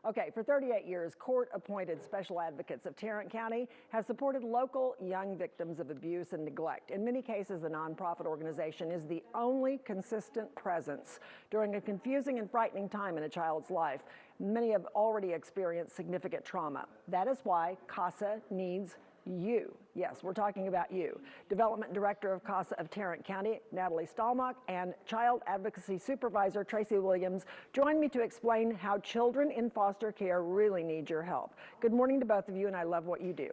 Okay, for 38 years, court-appointed special advocates of Tarrant County have supported local young victims of abuse and neglect. In many cases, the nonprofit organization is the only consistent presence during a confusing and frightening time in a child's life. Many have already experienced significant trauma. That is why CASA needs you. Yes, we're talking about you. Development Director of CASA of Tarrant County, Natalie Stalmach, and Child Advocacy Supervisor Tracy Williams join me to explain how children in foster care really need your help. Good morning to both of you, and I love what you do.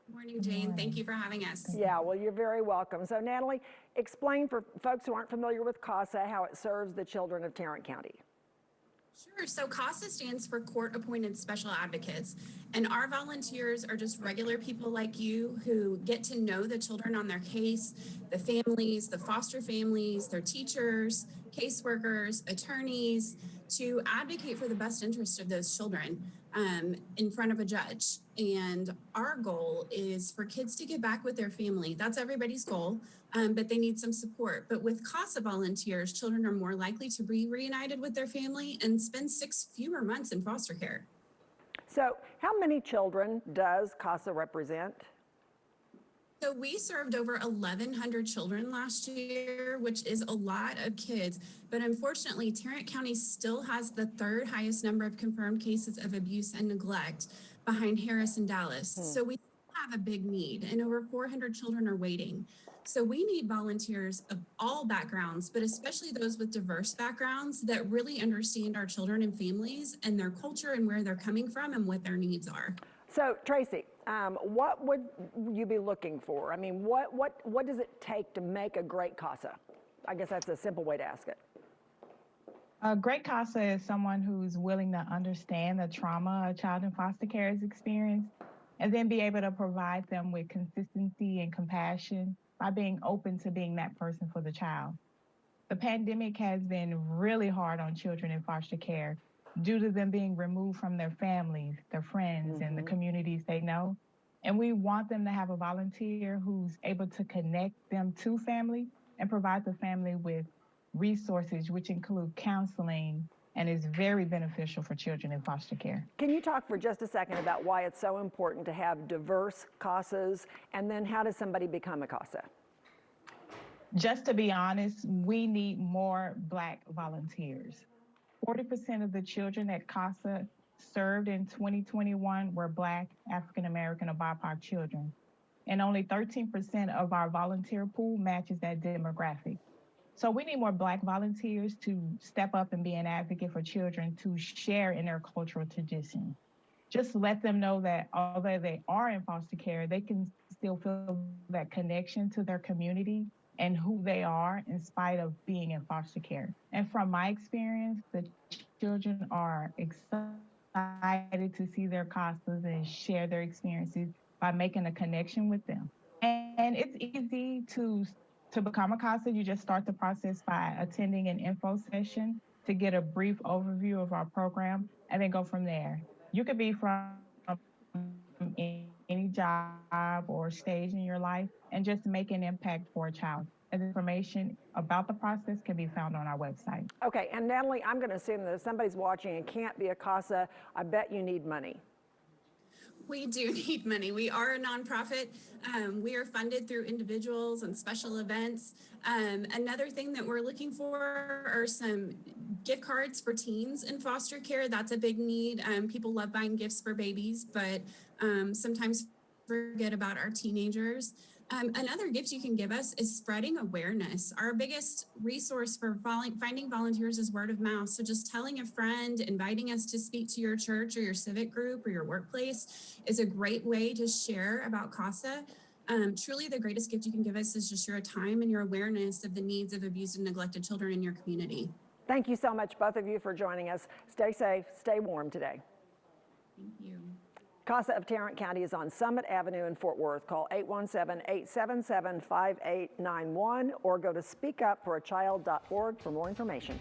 Good morning, Jane. Thank you for having us. Yeah, well, you're very welcome. So, Natalie, explain for folks who aren't familiar with CASA how it serves the children of Tarrant County. Sure. So CASA stands for Court Appointed Special Advocates, and our volunteers are just regular people like you who get to know the children on their case, the families, the foster families, their teachers, caseworkers, attorneys, to advocate for the best interest of those children in front of a judge. And our goal is for kids to get back with their family. That's everybody's goal, but they need some support. But with CASA volunteers, children are more likely to be reunited with their family and spend 6 fewer months in foster care. So how many children does CASA represent? So we served over 1,100 children last year, which is a lot of kids. But unfortunately, Tarrant County still has the 3rd highest number of confirmed cases of abuse and neglect behind Harris and Dallas. So we have a big need, and over 400 children are waiting. So we need volunteers of all backgrounds, but especially those with diverse backgrounds that really understand our children and families and their culture and where they're coming from and what their needs are. So, Tracy, what would you be looking for? I mean, what does it take to make a great CASA? I guess that's a simple way to ask it. A great CASA is someone who's willing to understand the trauma a child in foster care has experienced and then be able to provide them with consistency and compassion by being open to being that person for the child. The pandemic has been really hard on children in foster care due to them being removed from their families, their friends, and the communities they know. And we want them to have a volunteer who's able to connect them to family and provide the family with resources, which include counseling, and is very beneficial for children in foster care. Can you talk for just a second about why it's so important to have diverse CASAs, and then how does somebody become a CASA? Just to be honest, we need more Black volunteers. 40% of the children at CASA served in 2021 were Black, African American, or BIPOC children. And only 13% of our volunteer pool matches that demographic. So we need more Black volunteers to step up and be an advocate for children to share in their cultural tradition. Just let them know that although they are in foster care, they can still feel that connection to their community and who they are in spite of being in foster care. And from my experience, the children are excited to see their CASAs and share their experiences by making a connection with them. And it's easy to become a CASA. You just start the process by attending an info session to get a brief overview of our program and then go from there. You could be from any job or stage in your life and just make an impact for a child. And information about the process can be found on our website. Okay, and Natalie, I'm going to assume that if somebody's watching and can't be a CASA, I bet you need money. We do need money. We are a nonprofit. We are funded through individuals and special events. Another thing that we're looking for are some gift cards for teens in foster care. That's a big need. People love buying gifts for babies, but sometimes forget about our teenagers. Another gift you can give us is spreading awareness. Our biggest resource for finding volunteers is word of mouth. So just telling a friend, inviting us to speak to your church or your civic group or your workplace is a great way to share about CASA. Truly the greatest gift you can give us is just your time and your awareness of the needs of abused and neglected children in your community. Thank you so much, both of you, for joining us. Stay safe, stay warm today. Thank you. CASA of Tarrant County is on Summit Avenue in Fort Worth. Call 817-877-5891 or go to speakupforachild.org for more information.